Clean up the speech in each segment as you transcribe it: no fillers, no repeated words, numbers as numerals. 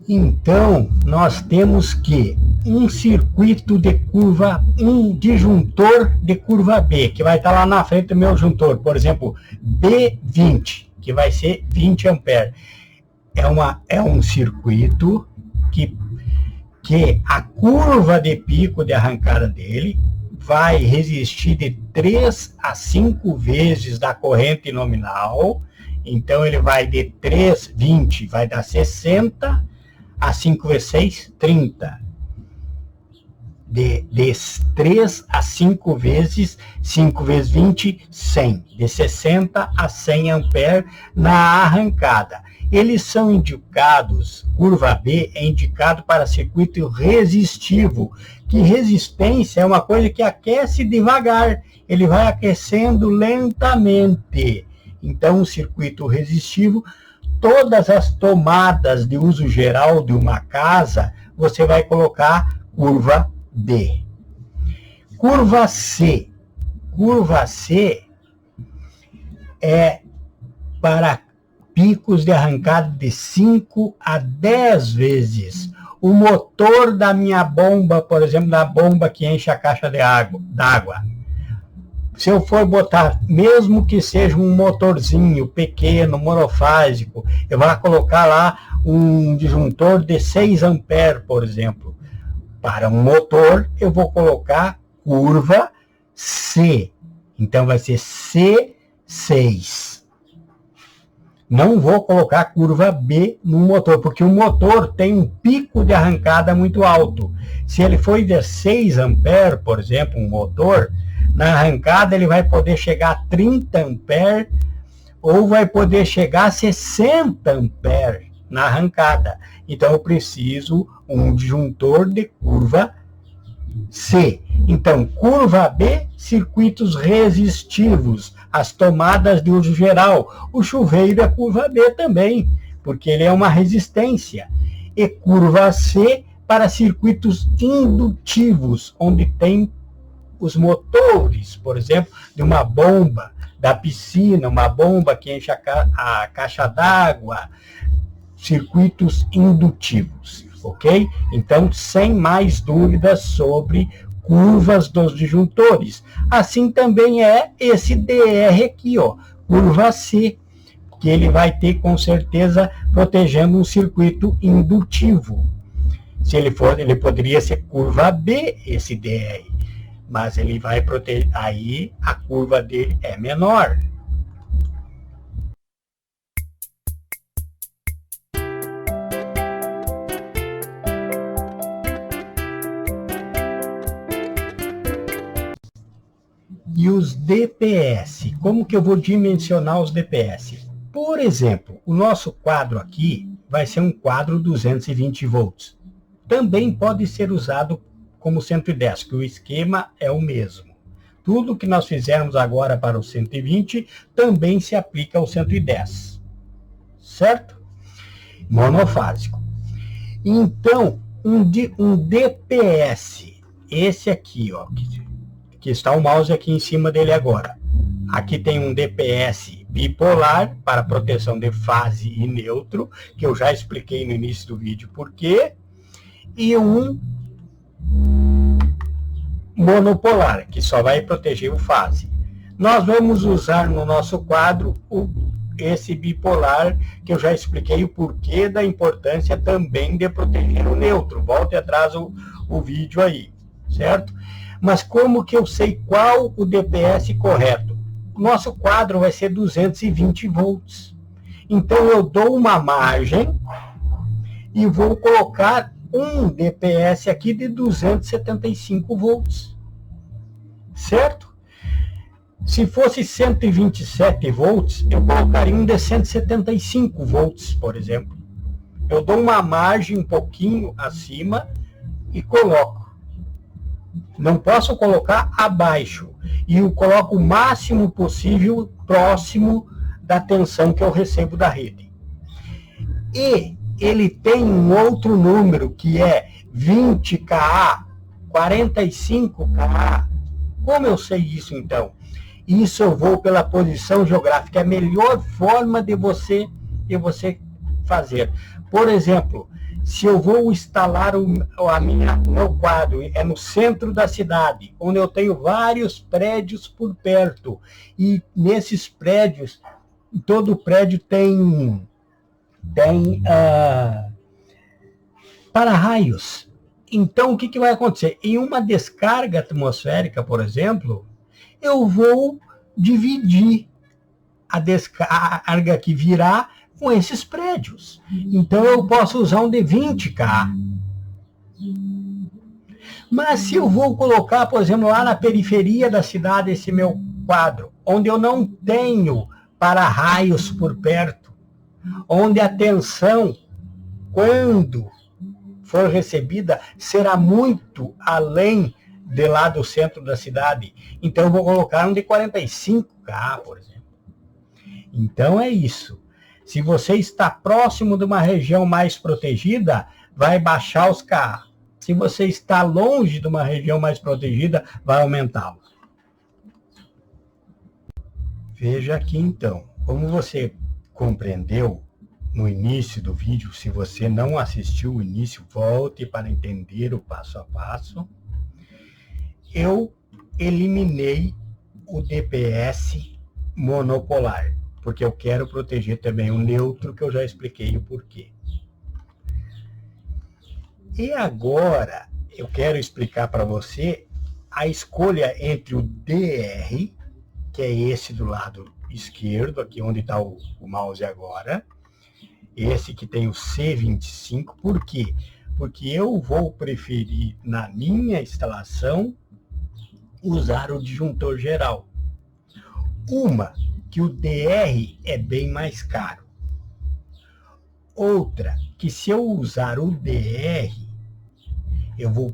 Então, nós temos que um circuito de curva, um disjuntor de curva B, que vai estar lá na frente do meu juntor, por exemplo, B20, que vai ser 20 amperes. É um circuito que a curva de pico de arrancada dele vai resistir de 3 a 5 vezes da corrente nominal. Então, ele vai de 3, 20, vai dar 60, a 5 vezes 6, 30. De 3 a 5 vezes, 5 vezes 20, 100. De 60 a 100 amperes na arrancada. Eles são indicados, curva B é indicado para circuito resistivo, que resistência é uma coisa que aquece devagar, ele vai aquecendo lentamente. Então, o circuito resistivo, todas as tomadas de uso geral de uma casa, você vai colocar curva B. Curva C. Curva C é para picos de arrancada de 5 a 10 vezes. O motor da minha bomba, por exemplo, da bomba que enche a caixa d'água. Se eu for botar, mesmo que seja um motorzinho pequeno, monofásico, eu vou colocar lá um disjuntor de 6 amperes, por exemplo. Para um motor, eu vou colocar curva C. Então, vai ser C6. Não vou colocar curva B no motor, porque o motor tem um pico de arrancada muito alto. Se ele for de 6 amperes, por exemplo, um motor, na arrancada ele vai poder chegar a 30 amperes ou vai poder chegar a 60 amperes na arrancada. Então, eu preciso um disjuntor de curva C. Então, curva B, circuitos resistivos, as tomadas de uso geral. O chuveiro é curva B também, porque ele é uma resistência. E curva C para circuitos indutivos, onde tem os motores, por exemplo, de uma bomba da piscina, uma bomba que enche a caixa d'água, circuitos indutivos, ok? Então, sem mais dúvidas sobre curvas dos disjuntores. Assim também é esse DR aqui, ó, curva C, que ele vai ter com certeza protegendo um circuito indutivo. Se ele for, ele poderia ser curva B, esse DR, mas ele vai proteger, aí a curva dele é menor. E os DPS, como que eu vou dimensionar os DPS? Por exemplo, o nosso quadro aqui vai ser um quadro 220 volts. Também pode ser usado como 110, que o esquema é o mesmo. Tudo que nós fizermos agora para o 120 também se aplica ao 110, certo? Monofásico. Então, um DPS, esse aqui, ó, que está o mouse aqui em cima dele agora. Aqui tem um DPS bipolar para proteção de fase e neutro, que eu já expliquei no início do vídeo por quê, e um monopolar, que só vai proteger o fase. Nós vamos usar no nosso quadro esse bipolar, que eu já expliquei o porquê da importância também de proteger o neutro. Volte atrás o vídeo aí, certo? Mas como que eu sei qual o DPS correto? O nosso quadro vai ser 220 volts. Então, eu dou uma margem e vou colocar um DPS aqui de 275 volts. Certo? Se fosse 127 volts, eu colocaria um de 175 volts, por exemplo. Eu dou uma margem um pouquinho acima e coloco. Não posso colocar abaixo. E eu coloco o máximo possível próximo da tensão que eu recebo da rede. E ele tem um outro número que é 20 kA, 45 kA. Como eu sei isso, então? Isso eu vou pela posição geográfica. É a melhor forma de você fazer. Por exemplo, se eu vou instalar meu quadro, é no centro da cidade, onde eu tenho vários prédios por perto, e nesses prédios, todo prédio tem para-raios. Então, o que vai acontecer? Em uma descarga atmosférica, por exemplo, eu vou dividir a descarga que virá com esses prédios. Então, eu posso usar um de 20K. Mas se eu vou colocar, por exemplo, lá na periferia da cidade, esse meu quadro, onde eu não tenho para-raios por perto, onde a tensão, quando for recebida, será muito além de lá do centro da cidade. Então, eu vou colocar um de 45K, por exemplo. Então, é isso. Se você está próximo de uma região mais protegida, vai baixar os K. Se você está longe de uma região mais protegida, vai aumentá-lo. Veja aqui, então, como você compreendeu no início do vídeo. Se você não assistiu o início, volte para entender o passo a passo. Eu eliminei o DPS monopolar, porque eu quero proteger também o neutro, que eu já expliquei o porquê. E agora, eu quero explicar para você a escolha entre o DR, que é esse do lado esquerdo, aqui onde está o mouse agora, esse que tem o C25, por quê? Porque eu vou preferir, na minha instalação, usar o disjuntor geral. Uma, que o DR é bem mais caro. Outra, que se eu usar o DR, eu vou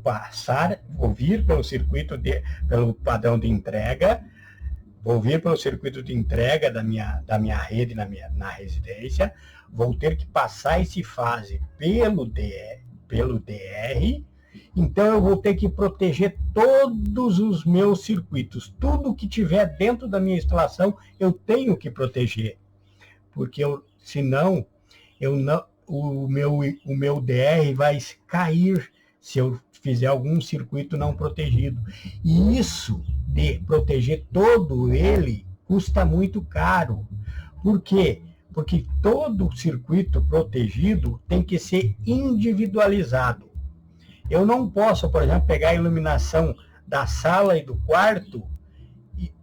vir pelo circuito, pelo padrão de entrega, vou vir pelo circuito de entrega da minha rede na residência, vou ter que passar esse fase pelo DR, então eu vou ter que proteger todos os meus circuitos. Tudo que tiver dentro da minha instalação, eu tenho que proteger, porque senão o meu DR vai cair se eu fizer algum circuito não protegido. E isso de proteger todo ele custa muito caro. Por quê? Porque todo circuito protegido tem que ser individualizado. Eu não posso, por exemplo, pegar a iluminação da sala e do quarto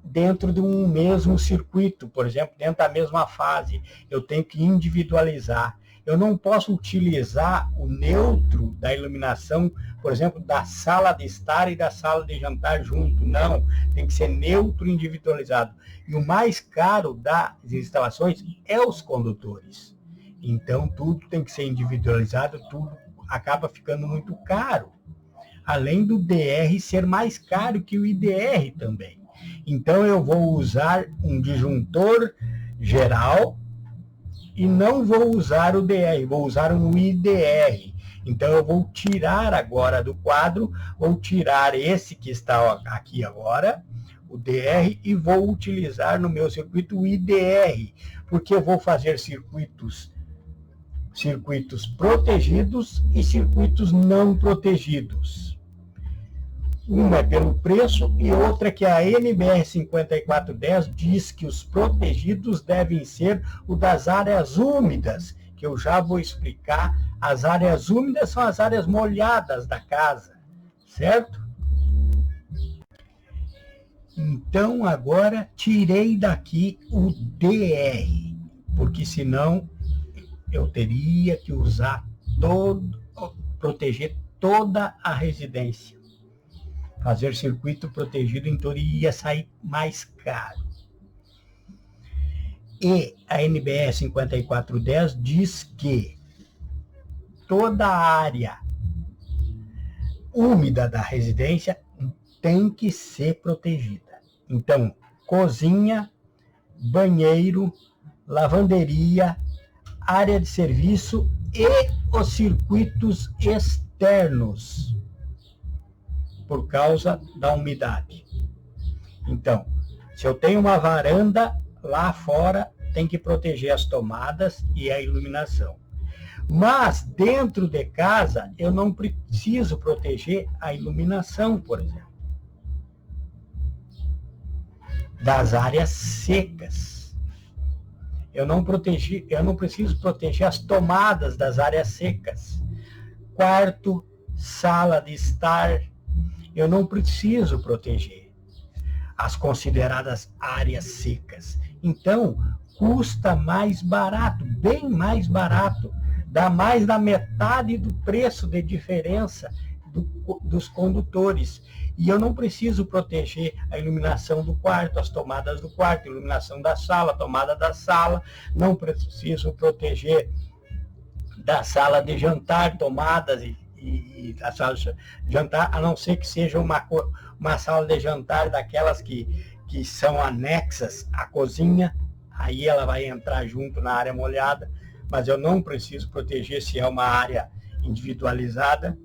dentro de um mesmo circuito, por exemplo, dentro da mesma fase. Eu tenho que individualizar. Eu não posso utilizar o neutro da iluminação, por exemplo, da sala de estar e da sala de jantar junto. Não, tem que ser neutro individualizado. E o mais caro das instalações é os condutores. Então, tudo tem que ser individualizado, tudo acaba ficando muito caro. Além do DR ser mais caro que o IDR também. Então, eu vou usar um disjuntor geral e não vou usar o DR, vou usar um IDR. Então, eu vou tirar agora do quadro, vou tirar esse que está aqui agora, o DR, e vou utilizar no meu circuito o IDR, porque eu vou fazer circuitos protegidos e circuitos não protegidos. Uma é pelo preço e outra que a NBR 5410 diz que os protegidos devem ser o das áreas úmidas, que eu já vou explicar. As áreas úmidas são as áreas molhadas da casa, certo? Então, agora, tirei daqui o DR, porque senão eu teria que usar proteger toda a residência. Fazer circuito protegido, então ia sair mais caro. E a NBR 5410 diz que toda a área úmida da residência tem que ser protegida. Então, cozinha, banheiro, lavanderia, área de serviço e os circuitos externos, por causa da umidade. Então, se eu tenho uma varanda, lá fora tem que proteger as tomadas e a iluminação. Mas dentro de casa eu não preciso proteger a iluminação, por exemplo, das áreas secas. Eu não preciso proteger as tomadas das áreas secas. Quarto, sala de estar, eu não preciso proteger as consideradas áreas secas. Então, custa mais barato, bem mais barato, dá mais da metade do preço de diferença dos condutores. E eu não preciso proteger a iluminação do quarto, as tomadas do quarto, a iluminação da sala, a tomada da sala, não preciso proteger da sala de jantar, tomadas e a sala de jantar, a não ser que seja uma sala de jantar daquelas que são anexas à cozinha, aí ela vai entrar junto na área molhada, mas eu não preciso proteger se é uma área individualizada.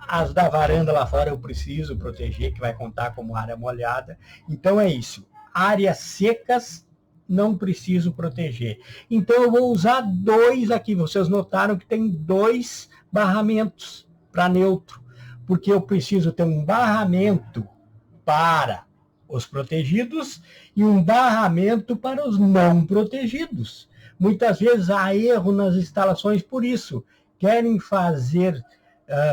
As da varanda lá fora eu preciso proteger, que vai contar como área molhada. Então é isso. Áreas secas não preciso proteger. Então eu vou usar 2 aqui. Vocês notaram que tem 2 barramentos para neutro, porque eu preciso ter um barramento para os protegidos e um barramento para os não protegidos. Muitas vezes há erro nas instalações por isso. Querem fazer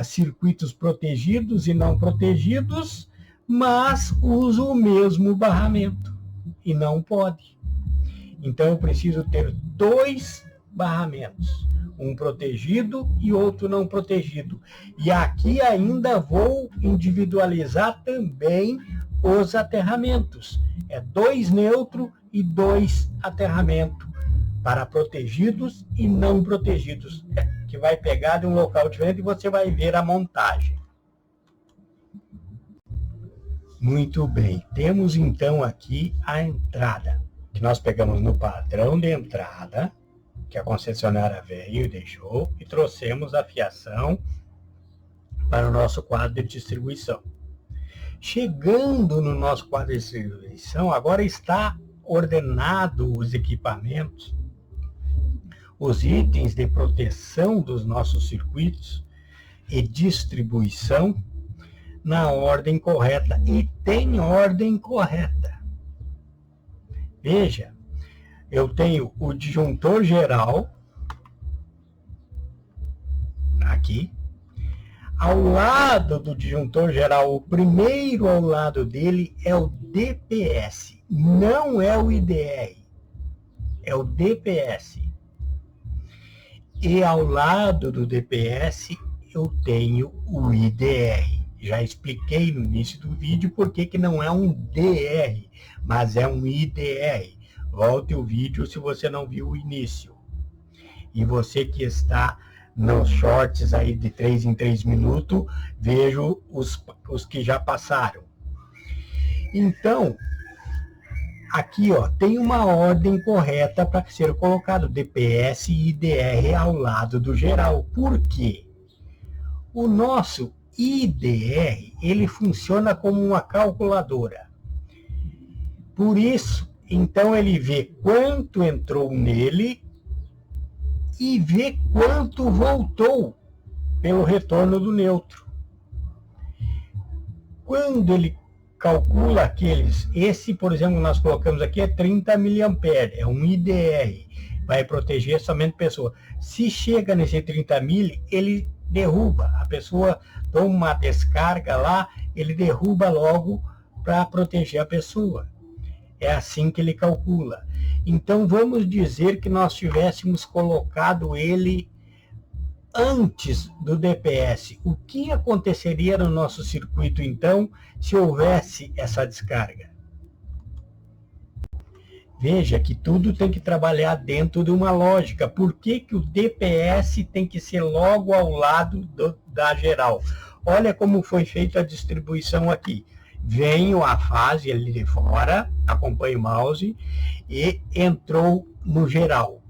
circuitos protegidos e não protegidos, mas usam o mesmo barramento e não pode. Então eu preciso ter 2 barramentos, um protegido e outro não protegido. E aqui ainda vou individualizar também os aterramentos. É 2 neutro e 2 aterramento para protegidos e não protegidos, que vai pegar de um local diferente e você vai ver a montagem. Muito bem, temos então aqui a entrada, que nós pegamos no padrão de entrada, que a concessionária veio e deixou, e trouxemos a fiação para o nosso quadro de distribuição. Chegando no nosso quadro de distribuição, agora está ordenado os equipamentos, os itens de proteção dos nossos circuitos e distribuição na ordem correta. E tem ordem correta. Veja, eu tenho o disjuntor geral aqui. Ao lado do disjuntor geral, o primeiro ao lado dele é o DPS, não é o IDR, é o DPS. E ao lado do DPS eu tenho o IDR. Já expliquei no início do vídeo por que não é um DR, mas é um IDR. Volte o vídeo se você não viu o início. E você que está nos shorts aí de 3 em 3 minutos, vejo os que já passaram. Então, aqui tem uma ordem correta para ser colocado DPS e IDR ao lado do geral. Por quê? O nosso IDR, ele funciona como uma calculadora. Por isso, então ele vê quanto entrou nele e vê quanto voltou pelo retorno do neutro. Quando ele calcula aqueles, esse, por exemplo, nós colocamos aqui é 30 mA, é um IDR, vai proteger somente a pessoa. Se chega nesse 30 mil, ele derruba, a pessoa toma uma descarga lá, ele derruba logo para proteger a pessoa. É assim que ele calcula. Então vamos dizer que nós tivéssemos colocado ele antes do DPS. O que aconteceria no nosso circuito então se houvesse essa descarga? Veja que tudo tem que trabalhar dentro de uma lógica. Por que o DPS tem que ser logo ao lado da geral? Olha como foi feita a distribuição aqui. Venho a fase ali de fora, acompanho o mouse, e entrou no geral.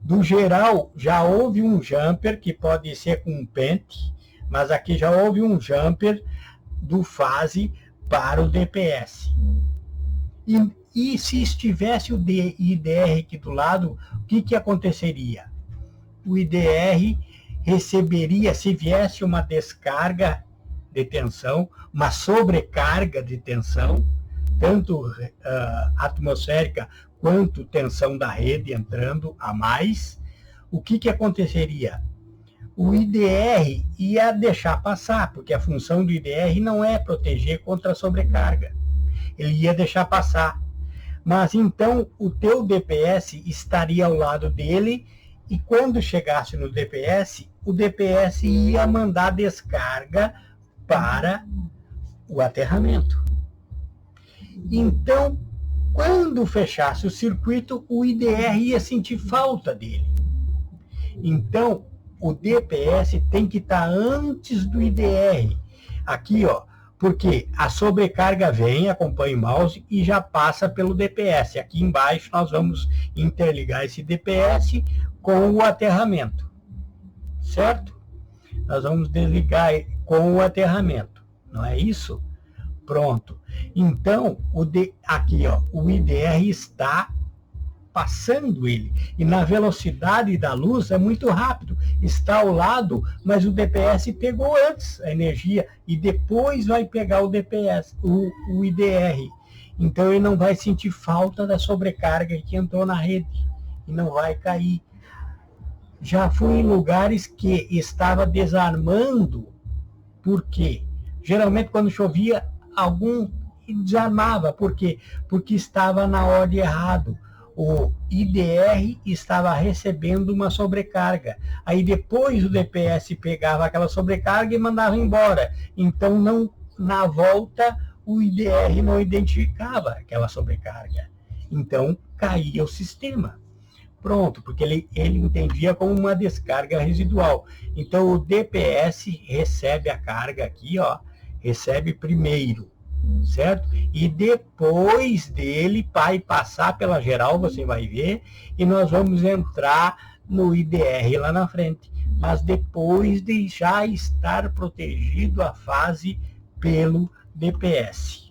Do geral, já houve um jumper, que pode ser com um pente, mas aqui já houve um jumper do fase para o DPS. E se estivesse o IDR aqui do lado, o que aconteceria? o IDR receberia, se viesse uma descarga de tensão, uma sobrecarga de tensão, tanto atmosférica quanto tensão da rede entrando a mais, o que aconteceria? O IDR ia deixar passar, porque a função do IDR não é proteger contra a sobrecarga. Ele ia deixar passar. Mas então o teu DPS estaria ao lado dele e quando chegasse no DPS, o DPS ia mandar descarga para o aterramento. Então, quando fechasse o circuito, o IDR ia sentir falta dele. Então, o DPS tem que estar antes do IDR. Aqui, ó, porque a sobrecarga vem, acompanha o mouse e já passa pelo DPS. Aqui embaixo nós vamos interligar esse DPS com o aterramento, certo? Nós vamos desligar com o aterramento, não é isso? Pronto. Então, aqui, ó, o IDR está passando ele. E na velocidade da luz é muito rápido. Está ao lado, mas o DPS pegou antes a energia e depois vai pegar o DPS, o IDR. Então ele não vai sentir falta da sobrecarga que entrou na rede e não vai cair. Já fui em lugares que estava desarmando, por quê? Geralmente quando chovia, algum desarmava. Por quê? Porque estava na ordem errado. O IDR estava recebendo uma sobrecarga. Aí depois o DPS pegava aquela sobrecarga e mandava embora. Então, na volta, o IDR não identificava aquela sobrecarga. Então, caía o sistema. Pronto, porque ele entendia como uma descarga residual. Então, o DPS recebe a carga aqui, ó, recebe primeiro. Certo? E depois dele vai passar pela geral, você vai ver, e nós vamos entrar no IDR lá na frente, mas depois de já estar protegido a fase pelo DPS.